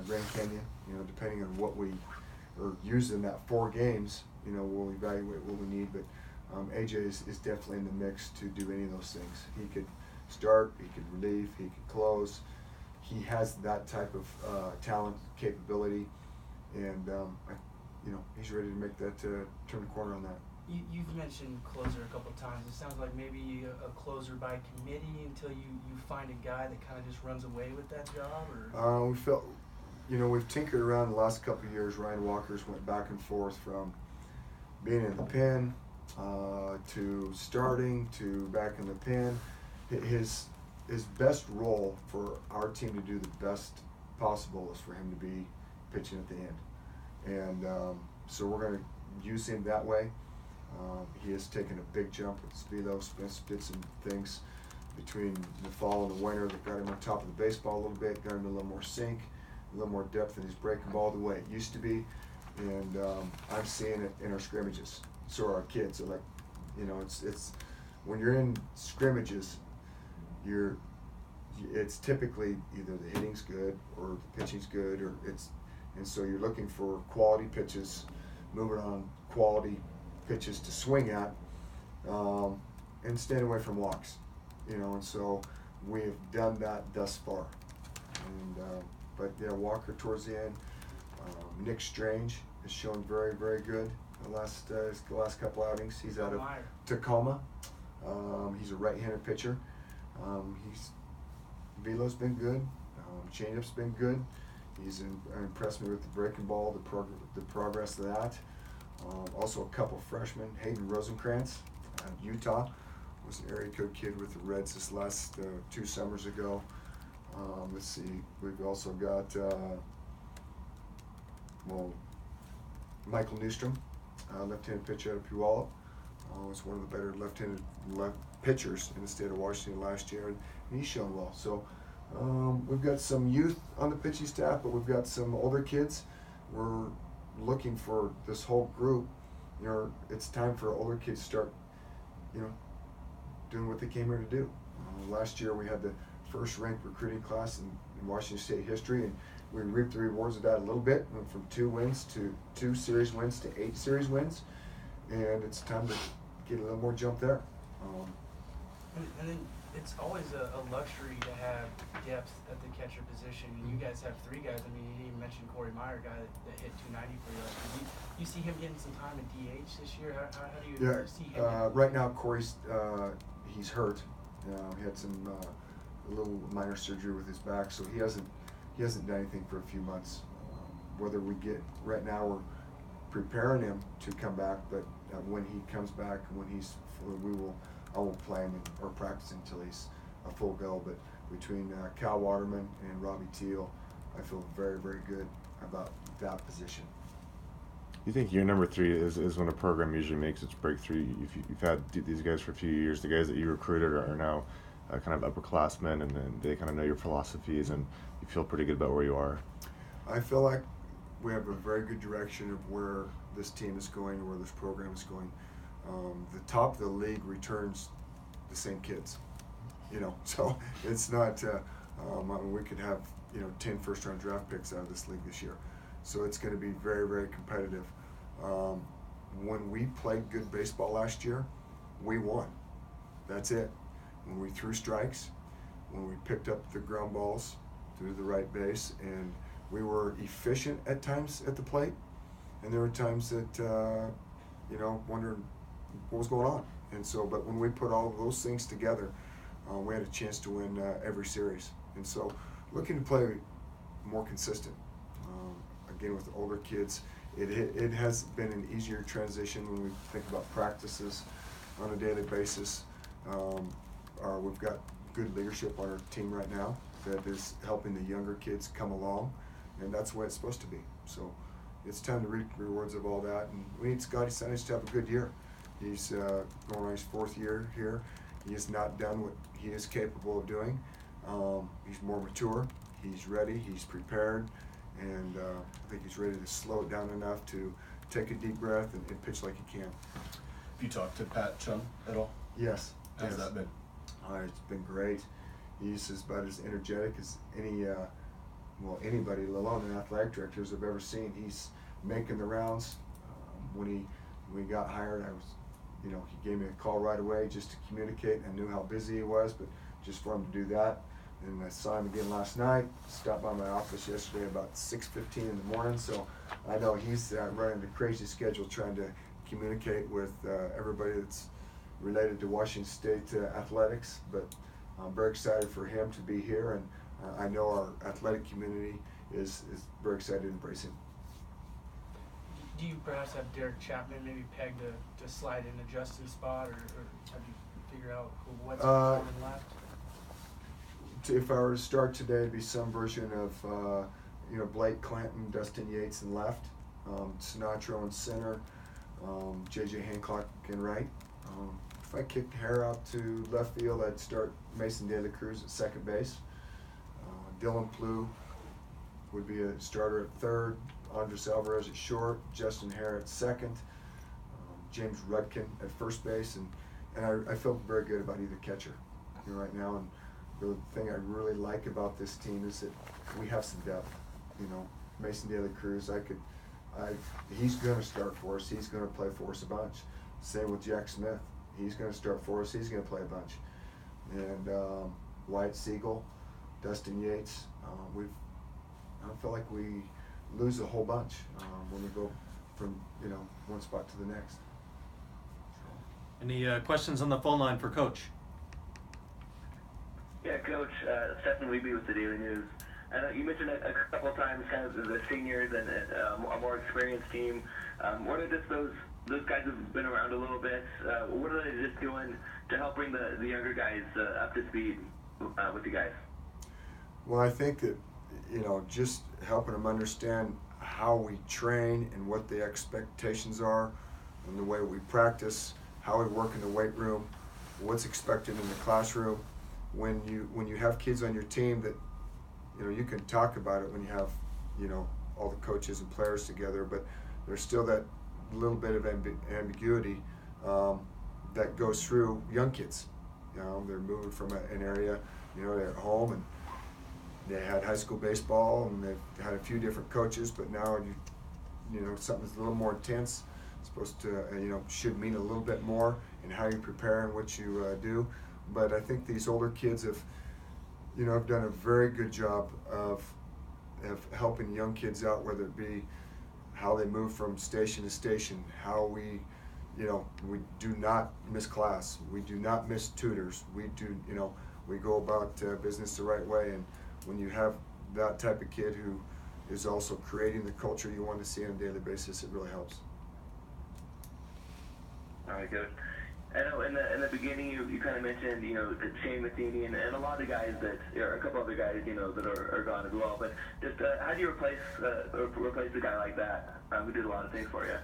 Grand Canyon. Depending on what we are using in that 4 games, we'll evaluate what we need. But AJ is definitely in the mix to do any of those things. He could start, he could relieve, he could close. He has that type of talent, capability, and he's ready to make that turn the corner on that. You've mentioned closer a couple of times. It sounds like maybe a closer by committee until you find a guy that kind of just runs away with that job, or? We felt, we've tinkered around the last couple of years. Ryan Walker's went back and forth from being in the pen to starting to back in the pen. His best role for our team to do the best possible is for him to be pitching at the end, and so we're going to use him that way. He has taken a big jump with Spilo. Did some things between the fall and the winter that got him on top of the baseball a little bit, got him a little more sink, a little more depth in his breaking ball the way it used to be, and I'm seeing it in our scrimmages. So are our kids. So it's when you're in scrimmages, it's typically either the hitting's good or the pitching's good, and so you're looking for quality pitches, moving on quality pitches to swing at, and staying away from walks, and so we've done that thus far. And but yeah, Walker towards the end. Nick Strange has shown very, very good the last couple outings. He's out of Tacoma. He's a right-handed pitcher. Velo's been good. Changeup's been good. He's impressed me with the breaking ball, the progress of that. Also a couple freshmen. Hayden Rosenkrantz out of Utah was an area code kid with the Reds this last 2 summers ago. Let's see. We've also got Michael Newstrom, left-handed pitcher out of Puyallup. Was one of the better left-handed pitchers in the state of Washington last year, and he's shown well. So we've got some youth on the pitching staff, but we've got some older kids. We're looking for this whole group. It's time for older kids to start, doing what they came here to do. Last year we had the first ranked recruiting class in Washington State history, and we reaped the rewards of that a little bit. Went from 2 series wins to 8 series wins, and it's time to get a little more jump there. And then it's always a luxury to have depth at the catcher position. And you guys have 3 guys. I mean, you didn't even mention Corey Meyer, guy that hit 290 for you last year. You see him getting some time at DH this year? How do you see him? Right now, Corey's he's hurt. He had some a little minor surgery with his back, so he hasn't done anything for a few months. Whether we get right now, we're preparing him to come back, but when he comes back, I will play him or practice until he's a full go. But between Cal Waterman and Robbie Teal, I feel very, very good about that position. You think year number 3 is when a program usually makes its breakthrough? You've had these guys for a few years. The guys that you recruited are now kind of upperclassmen, and then they kind of know your philosophies, and you feel pretty good about where you are. I feel like we have a very good direction of where this team is going, where this program is going. The top of the league returns the same kids, so it's not, we could have, 10 first-round draft picks out of this league this year. So it's going to be very, very competitive. When we played good baseball last year, we won. That's it. When we threw strikes, when we picked up the ground balls through the right base, and we were efficient at times at the plate, and there were times that, wondering what was going on. And so, but when we put all of those things together, we had a chance to win every series. And so, looking to play more consistent. Again, with the older kids, it has been an easier transition when we think about practices on a daily basis. We've got good leadership on our team right now that is helping the younger kids come along, and that's the way it's supposed to be. So it's time to reap the rewards of all that, and we need Scotty Signage to have a good year. He's going on his 4th year here. He has not done what he is capable of doing. He's more mature, he's ready, he's prepared, and I think he's ready to slow it down enough to take a deep breath and pitch like he can. Have you talked to Pat Chung at all? Yes. How's that been? It's been great. He's about as energetic as any well, anybody, let alone an athletic directors, I've ever seen. He's making the rounds. When we got hired, I was, he gave me a call right away just to communicate. I knew how busy he was, but just for him to do that. And I saw him again last night, stopped by my office yesterday about 6:15 in the morning, so I know he's running a crazy schedule trying to communicate with everybody that's related to Washington State athletics, but I'm very excited for him to be here, and I know our athletic community is very excited to embrace him. Do you perhaps have Derek Chapman maybe pegged to slide into Justin's spot, or have you figured out what's performing left? If I were to start today, it'd be some version of Blake Clanton, Dustin Yates in left, Sinatro in center, JJ Hancock in right. If I kicked Hare out to left field, I'd start Mason De La Cruz at second base. Dylan Plouffe would be a starter at third, Andres Alvarez at short, Justin Hare at second, James Rudkin at first base, and I feel very good about either catcher right now. And the thing I really like about this team is that we have some depth. Mason De La Cruz, he's going to start for us. He's going to play for us a bunch. Same with Jack Smith. He's going to start for us. He's going to play a bunch. And Wyatt Siegel, Dustin Yates. I don't feel like we lose a whole bunch when we go from one spot to the next. Any questions on the phone line for Coach? Yeah, Coach, Stephen Weeby with the Daily News. I know you mentioned a couple of times kind of the seniors and a more experienced team. What are just those guys who've been around a little bit? What are they just doing to help bring the younger guys up to speed with you guys? Well, I think that just helping them understand how we train and what the expectations are, and the way we practice, how we work in the weight room, what's expected in the classroom. When you have kids on your team that you can talk about it when you have all the coaches and players together, but there's still that little bit of ambiguity that goes through young kids. They're moving from an area, they're at home and they had high school baseball and they've had a few different coaches, but now something's a little more intense. It's supposed to should mean a little bit more in how you prepare and what you do. But I think these older kids have done a very good job of helping young kids out, whether it be how they move from station to station, how we do not miss class, we do not miss tutors, we go about business the right way. And when you have that type of kid who is also creating the culture you want to see on a daily basis, it really helps. All right, good. I know in the beginning you kind of mentioned Shane Matheny and a lot of guys or a couple other guys that are gone as well. But just how do you replace a guy like that who did a lot of things for you?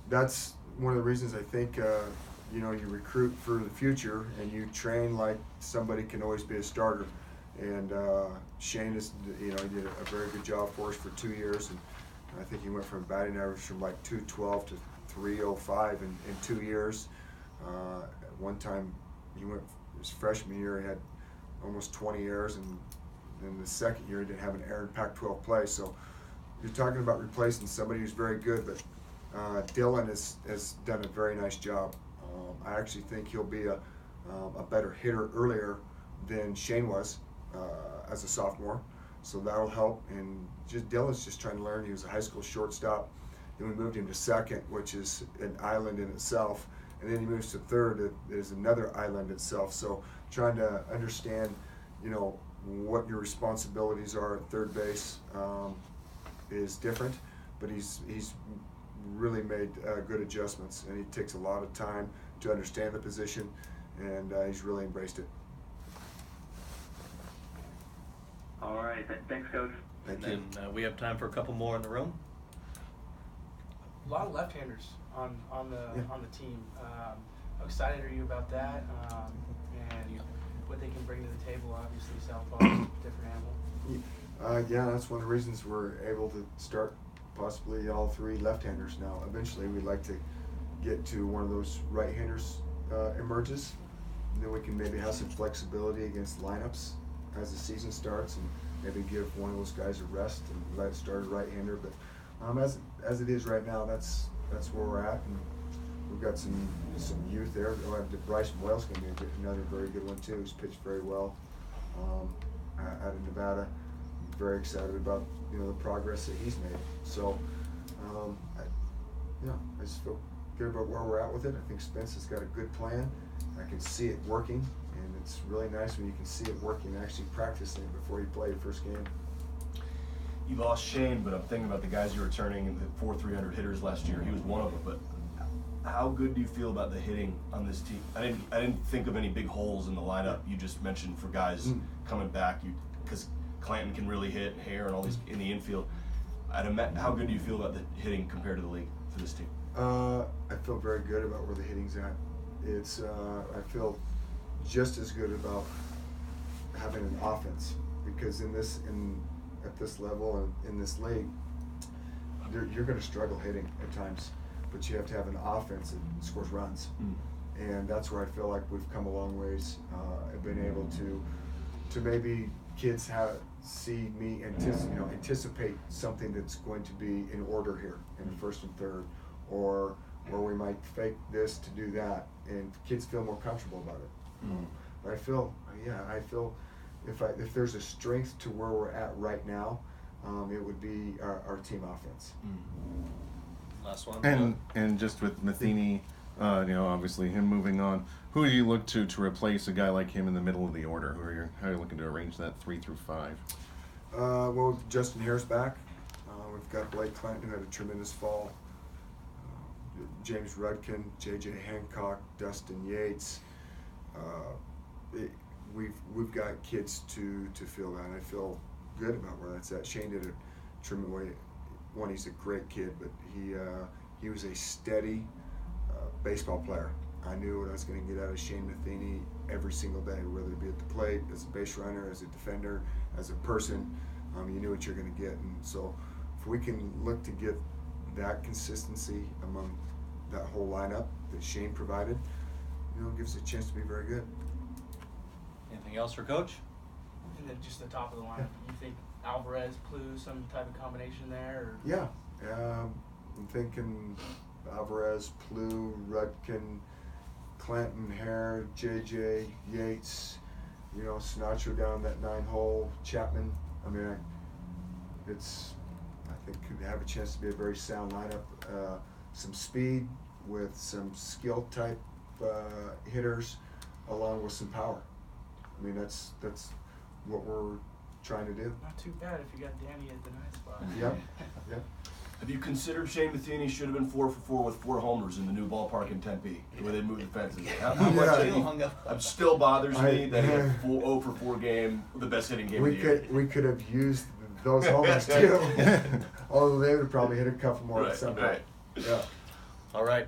That's one of the reasons I think you recruit for the future and you train like somebody can always be a starter. And Shane is he did a very good job for us for 2 years, and I think he went from batting average from like 212 to 305 in 2 years. At one time, he went his freshman year, he had almost 20 errors, and then the second year he didn't have an error in Pac-12 play. So you're talking about replacing somebody who's very good, but Dylan has done a very nice job. I actually think he'll be a better hitter earlier than Shane was as a sophomore, so that'll help. And Dylan's just trying to learn. He was a high school shortstop. Then we moved him to second, which is an island in itself. And then he moves to third, it is another island itself. So trying to understand, what your responsibilities are at third base is different. But he's really made good adjustments, and he takes a lot of time to understand the position, and he's really embraced it. All right, thanks, Coach. Thank you. And we have time for a couple more in the room. A lot of left-handers on the team. How excited are you about that? And what they can bring to the table? Obviously, southpaw is a different animal. Yeah, that's one of the reasons we're able to start possibly all three left-handers now. Eventually, we'd like to get to one of those right-handers emerges, and then we can maybe have some flexibility against lineups. as the season starts, and maybe give one of those guys a rest and let it start a right-hander. But as it is right now, that's where we're at, and we've got some youth there. Bryce Boyle's going to be another very good one too. He's pitched very well out of Nevada. I'm very excited about the progress that he's made. So I just feel good about where we're at with it. I think Spence has got a good plan. I can see it working, and it's really nice when you can see it working and actually practicing it before you play the first game. You lost Shane, but I'm thinking about the guys you were turning in the 4 300 hitters last year. He was one of them. But how good do you feel about the hitting on this team? I didn't think of any big holes in the lineup. You just mentioned for guys coming back, because Clanton can really hit, Hare and all these in the infield. How good do you feel about the hitting compared to the league for this team? I feel very good about where the hitting's at. It's I feel just as good about having an offense, because at this level and in this league, you're going to struggle hitting at times, but you have to have an offense that scores runs, and that's where I feel like we've come a long ways. I've been able to maybe kids see me anticipate something that's going to be in order here in the first and third, or we might fake this to do that, and kids feel more comfortable about it. But I feel if there's a strength to where we're at right now, it would be our team offense. Last one. And just with Matheny, obviously him moving on, who do you look to replace a guy like him in the middle of the order? How are you looking to arrange that 3 through 5? Well, Justin Hare's back. We've got Blake Clanton, who had a tremendous fall. James Rudkin, J.J. Hancock, Dustin Yates. We've got kids to fill that, and I feel good about where that's at. Shane did a tremendous one. He's a great kid, but he was a steady baseball player. I knew what I was going to get out of Shane Matheny every single day, whether it be at the plate, as a base runner, as a defender, as a person. You knew what you're going to get, and so if we can look to get that consistency among that whole lineup that Shane provided, it gives us a chance to be very good. Anything else for Coach? And then just the top of the line. You think Alvarez, Plu, some type of combination there? Or? Yeah, I'm thinking Alvarez, Plu, Rudkin, Clanton, Hare, JJ, Yates, Sinatra down that 9-hole, Chapman. I mean, I think could have a chance to be a very sound lineup. Some speed with some skill type hitters, along with some power. I mean, that's what we're trying to do. Not too bad if you got Danny at the 9th spot. Yep. Have you considered Shane Matheny should have been 4 for 4 with 4 homers in the new ballpark in Tempe, where they moved the fences? How much it still bothers me that he had a 0 for 4 game, the best hitting game of the year. We could have used those homers too. Although they would probably hit a couple more at some point. Right. Yeah. All right.